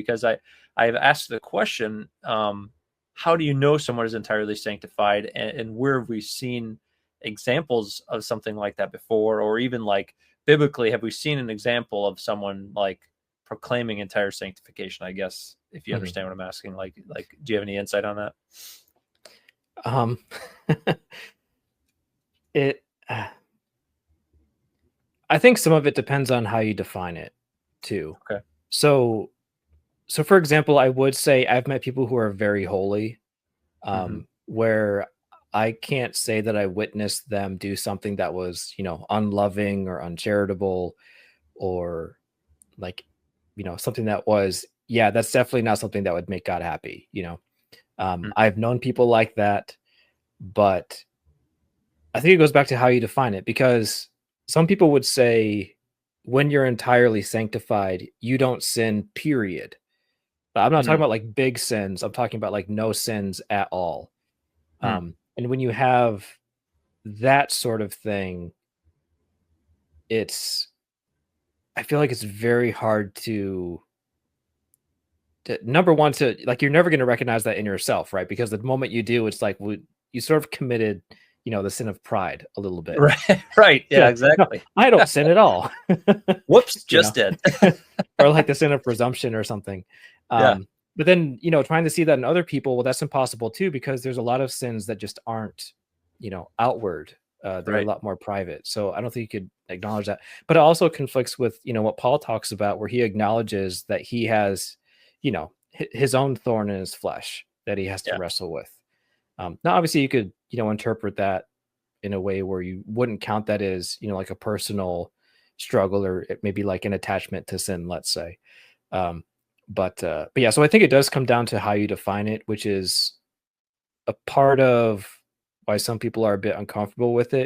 because I've asked the question, how do you know someone is entirely sanctified, and where have we seen examples of something like that before, or even like biblically, have we seen an example of someone like proclaiming entire sanctification? I guess if you understand what I'm asking, like do you have any insight on that? Um, it, I think some of it depends on how you define it too. Okay. So, for example, I would say I've met people who are very holy, where I can't say that I witnessed them do something that was, unloving or uncharitable, or like, something that was, yeah, that's definitely not something that would make God happy. I've known people like that, but I think it goes back to how you define it, because some people would say when you're entirely sanctified, you don't sin, period. But I'm not talking about like big sins. I'm talking about like no sins at all. And when you have that sort of thing, I feel like it's very hard to number one, to like, you're never going to recognize that in yourself, right? Because the moment you do, it's like you sort of committed, the sin of pride a little bit. Right. Yeah, exactly. No, I don't sin at all. Whoops, just did. Or like the sin of presumption or something. Yeah. But then, trying to see that in other people, well, that's impossible too, because there's a lot of sins that just aren't, outward. They're a lot more private. So I don't think you could acknowledge that. But it also conflicts with, what Paul talks about, where he acknowledges that he has, his own thorn in his flesh that he has to wrestle with. Now, obviously, you could, interpret that in a way where you wouldn't count that as, like a personal struggle, or it may be like an attachment to sin, let's say. But yeah, so I think it does come down to how you define it, which is a part of why some people are a bit uncomfortable with it,